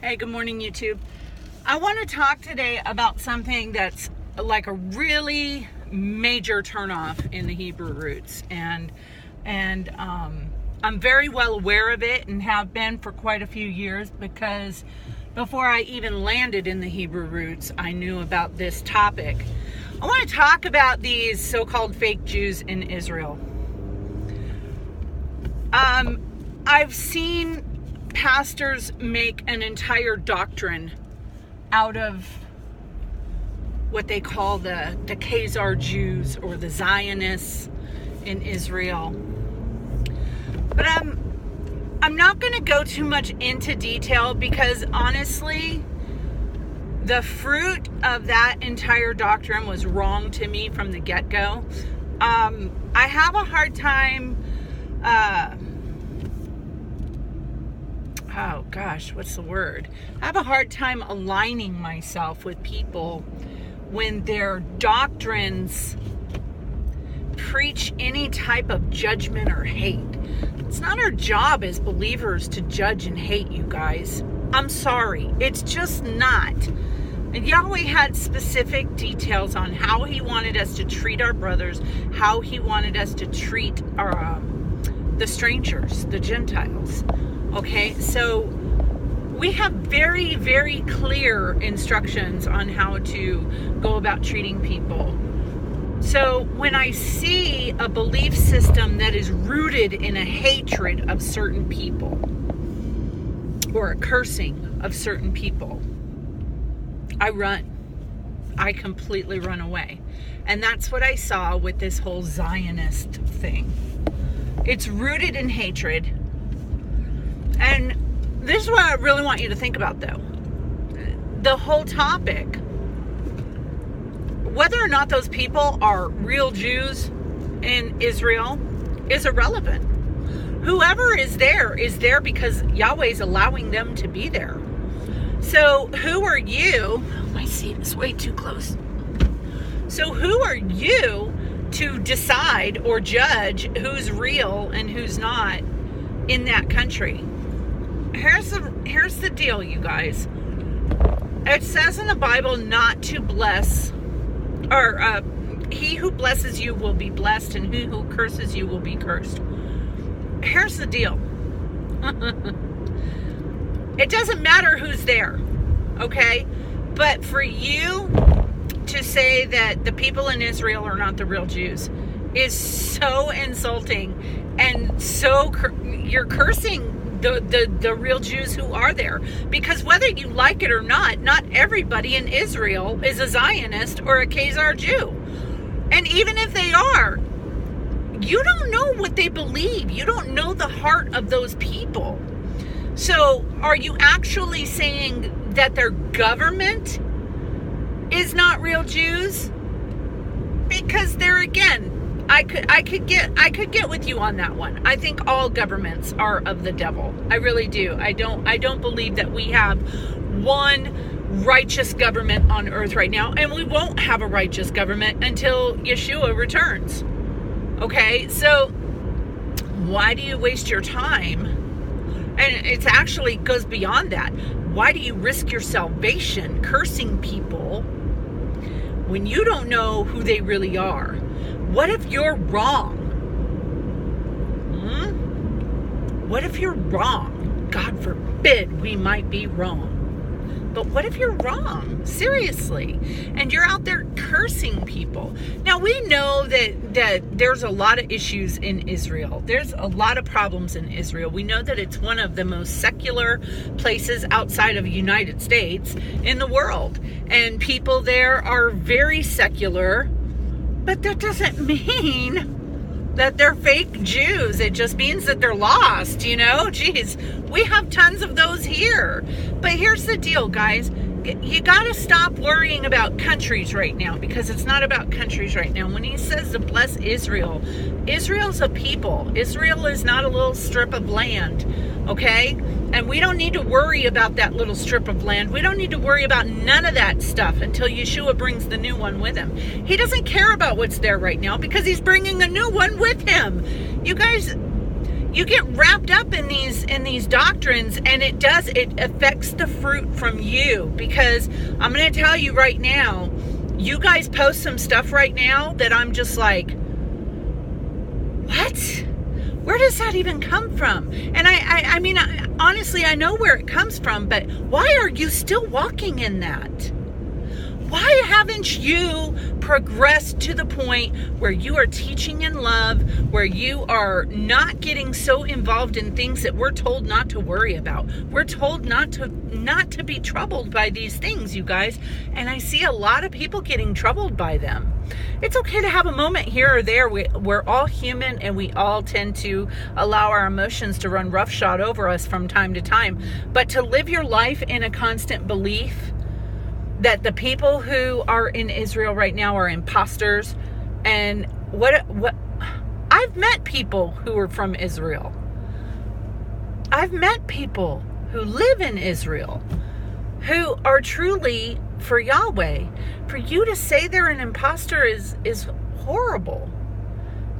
Hey, good morning, YouTube. I want to talk today about something that's like a really major turnoff in the Hebrew roots, and I'm very well aware of it and have been for quite a few years, because before I even landed in the Hebrew roots, I knew about this topic. I want to talk about these so-called fake Jews in Israel. I've seen pastors make an entire doctrine out of what they call the Khazar Jews or the Zionists in Israel. But I'm not going to go too much into detail, because honestly, the fruit of that entire doctrine was wrong to me from the get-go. I have a hard time I have a hard time aligning myself with people when their doctrines preach any type of judgment or hate. It's not our job as believers to judge and hate, you guys. I'm sorry. It's just not. And Yahweh had specific details on how he wanted us to treat our brothers, how he wanted us to treat our the strangers, the Gentiles. Okay, so we have very, very clear instructions on how to go about treating people. So when I see a belief system that is rooted in a hatred of certain people or a cursing of certain people, I run. I completely run away. And that's what I saw with this whole Zionist thing. It's rooted in hatred. And this is what I really want you to think about, though. The whole topic, whether or not those people are real Jews in Israel, is irrelevant. Whoever is there because Yahweh's allowing them to be there. So who are you? Oh, my seat is way too close. So who are you to decide or judge who's real and who's not in that country? Here's the deal, you guys. It says in the Bible not to bless, or he who blesses you will be blessed, and he who curses you will be cursed. Here's the deal. It doesn't matter who's there, okay? But for you to say that the people in Israel are not the real Jews is so insulting, and so you're cursing the real Jews who are there. Because whether you like it or not everybody in Israel is a Zionist or a Khazar Jew. And even if they are, you don't know what they believe. You don't know the heart of those people. So are you actually saying that their government is not real Jews? Because there again, I could get with you on that one. I think all governments are of the devil. I really do. I don't believe that we have one righteous government on earth right now, and we won't have a righteous government until Yeshua returns. Okay? So why do you waste your time? And it actually goes beyond that. Why do you risk your salvation cursing people when you don't know who they really are? What if you're wrong? What if you're wrong? God forbid we might be wrong. But what if you're wrong? Seriously. And you're out there cursing people. Now, we know that there's a lot of issues in Israel. There's a lot of problems in Israel. We know that it's one of the most secular places outside of the United States in the world. And people there are very secular. But that doesn't mean that they're fake Jews. It just means that they're lost, you know? Jeez, we have tons of those here. But here's the deal, guys. You got to stop worrying about countries right now, because it's not about countries right now. When he says to bless Israel, Israel's a people. Israel is not a little strip of land, okay? And we don't need to worry about that little strip of land. We don't need to worry about none of that stuff until Yeshua brings the new one with him. He doesn't care about what's there right now, because he's bringing a new one with him. You guys, You get wrapped up in these doctrines, and it affects the fruit from you. Because I'm going to tell you right now, you guys post some stuff right now that I'm just like, what? Where does that even come from? And I mean, honestly, I know where it comes from, but why are you still walking in that? Why haven't you progressed to the point where you are teaching in love, where you are not getting so involved in things that we're told not to worry about? We're told not to be troubled by these things, you guys. And I see a lot of people getting troubled by them. It's okay to have a moment here or there. We're all human, and we all tend to allow our emotions to run roughshod over us from time to time. But to live your life in a constant belief that the people who are in Israel right now are imposters, and what I've met people who are from Israel. I've met people who live in Israel who are truly for Yahweh. For you to say they're an imposter is horrible,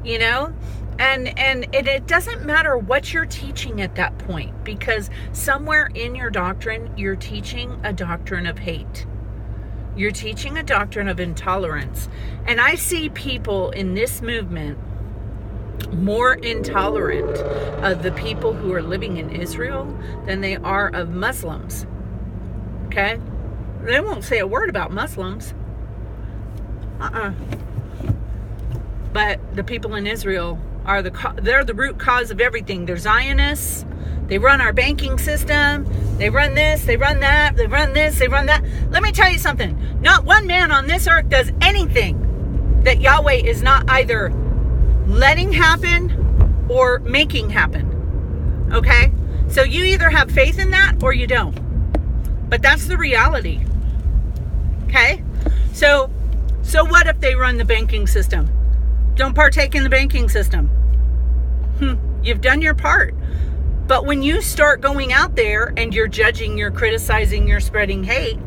you know? And it doesn't matter what you're teaching at that point, because somewhere in your doctrine, you're teaching a doctrine of hate. You're teaching a doctrine of intolerance. And I see people in this movement more intolerant of the people who are living in Israel than they are of Muslims. Okay? They won't say a word about Muslims. But the people in Israel are they're the root cause of everything. They're Zionists. They run our banking system. They run this, they run that, they run this, they run that. Let me tell you something. Not one man on this earth does anything that Yahweh is not either letting happen or making happen. Okay? So you either have faith in that or you don't. But that's the reality. Okay? So what if they run the banking system? Don't partake in the banking system. You've done your part. But when you start going out there and you're judging, you're criticizing, you're spreading hate,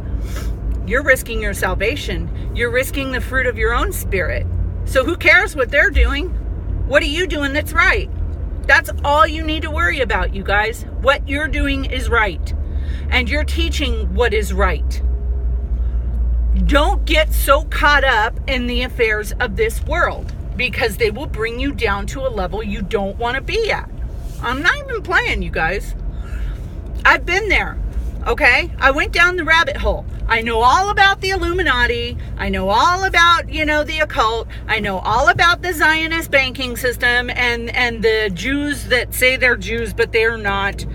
you're risking your salvation. You're risking the fruit of your own spirit. So who cares what they're doing? What are you doing that's right? That's all you need to worry about, you guys. What you're doing is right. And you're teaching what is right. Don't get so caught up in the affairs of this world, because they will bring you down to a level you don't want to be at. I'm not even playing, you guys. I've been there, okay? I went down the rabbit hole. I know all about the Illuminati. I know all about, the occult. I know all about the Zionist banking system and the Jews that say they're Jews, but they're not.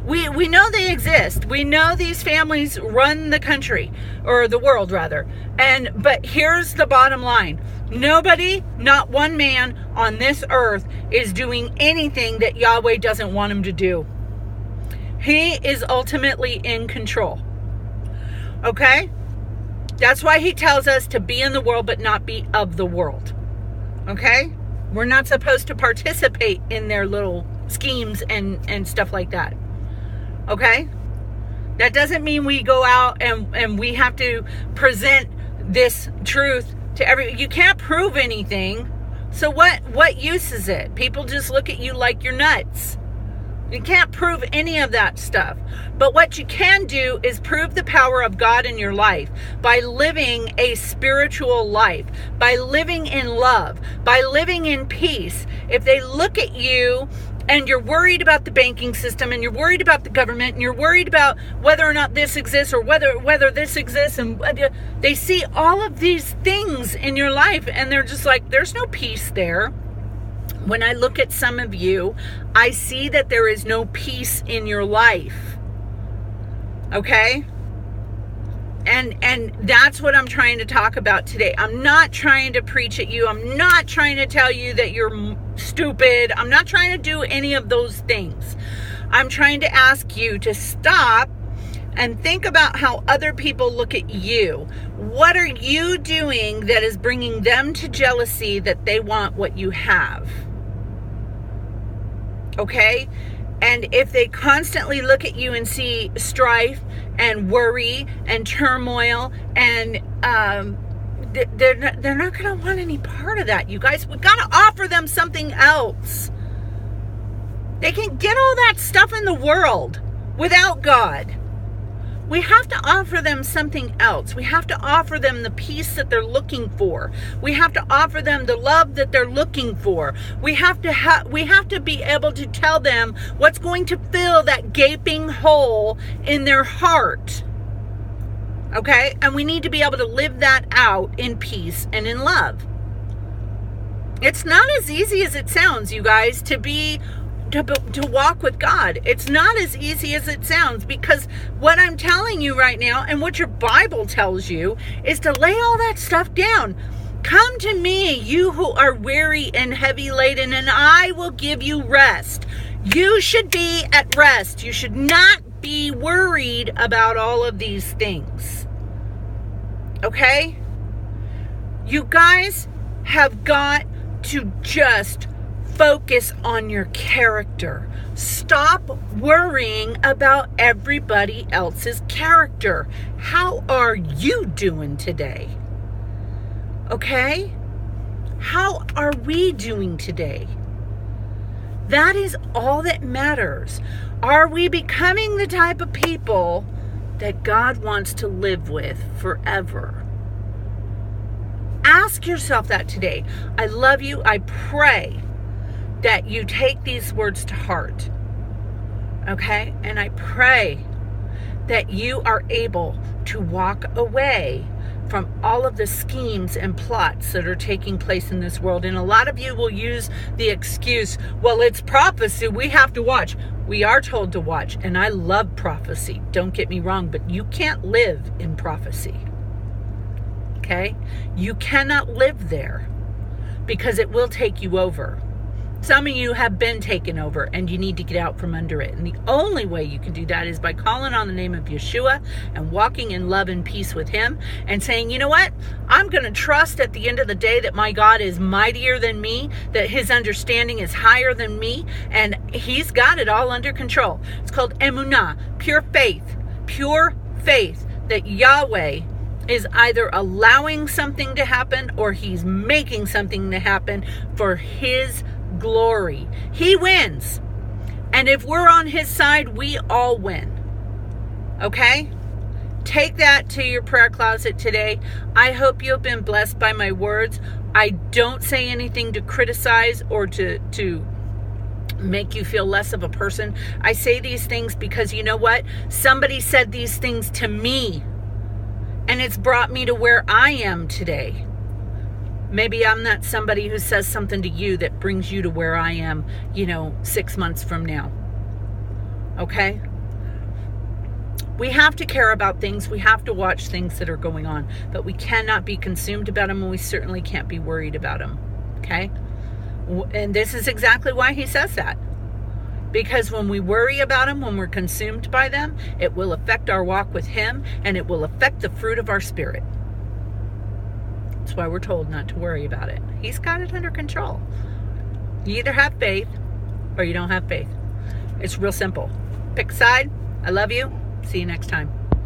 We know they exist. We know these families run the country, or the world rather. But here's the bottom line. Nobody, not one man on this earth is doing anything that Yahweh doesn't want him to do. He is ultimately in control. Okay? That's why he tells us to be in the world but not be of the world. Okay? We're not supposed to participate in their little schemes and stuff like that. Okay? That doesn't mean we go out and we have to present this truth to everyone. You can't prove anything. So what use is it? People just look at you like you're nuts. You can't prove any of that stuff. But what you can do is prove the power of God in your life by living a spiritual life, by living in love, by living in peace. If they look at you and you're worried about the banking system, and you're worried about the government, and you're worried about whether or not this exists, or whether this exists, and they see all of these things in your life, and they're just like, there's no peace there. When I look at some of you, I see that there is no peace in your life. Okay? And that's what I'm trying to talk about today. I'm not trying to preach at you. I'm not trying to tell you that you're stupid. I'm not trying to do any of those things. I'm trying to ask you to stop and think about how other people look at you. What are you doing that is bringing them to jealousy that they want what you have? Okay? And if they constantly look at you and see strife and worry and turmoil, and they're not going to want any part of that, you guys. We've got to offer them something else. They can get all that stuff in the world without God. We have to offer them something else. We have to offer them the peace that they're looking for. We have to offer them the love that they're looking for. We have to be able to tell them what's going to fill that gaping hole in their heart. Okay? And we need to be able to live that out in peace and in love. It's not as easy as it sounds, you guys, to walk with God. It's not as easy as it sounds, because what I'm telling you right now and what your Bible tells you is to lay all that stuff down. Come to me, you who are weary and heavy laden, and I will give you rest. You should be at rest. You should not be worried about all of these things. Okay? You guys have got to just focus on your character. Stop worrying about everybody else's character. How are you doing today? Okay? How are we doing today? That is all that matters. Are we becoming the type of people that God wants to live with forever? Ask yourself that today. I love you. I pray that you take these words to heart. Okay? And I pray that you are able to walk away from all of the schemes and plots that are taking place in this world. And a lot of you will use the excuse, well, it's prophecy, we have to watch. We are told to watch, and I love prophecy. Don't get me wrong, but you can't live in prophecy. Okay? You cannot live there, because it will take you over. Some of you have been taken over, and you need to get out from under it. And the only way you can do that is by calling on the name of Yeshua and walking in love and peace with him and saying, you know what? I'm going to trust at the end of the day that my God is mightier than me, that his understanding is higher than me, and he's got it all under control. It's called emunah, pure faith that Yahweh is either allowing something to happen or he's making something to happen for his glory. He wins. And if we're on his side, we all win. Okay? Take that to your prayer closet today. I hope you've been blessed by my words. I don't say anything to criticize or to make you feel less of a person. I say these things because you know what? Somebody said these things to me, and it's brought me to where I am today. Maybe I'm not somebody who says something to you that brings you to where I am, 6 months from now. Okay? We have to care about things. We have to watch things that are going on. But we cannot be consumed about them, and we certainly can't be worried about them. Okay? And this is exactly why he says that. Because when we worry about them, when we're consumed by them, it will affect our walk with him, and it will affect the fruit of our spirit. That's why we're told not to worry about it. He's got it under control. You either have faith or you don't have faith. It's real simple. Pick a side. I love you. See you next time.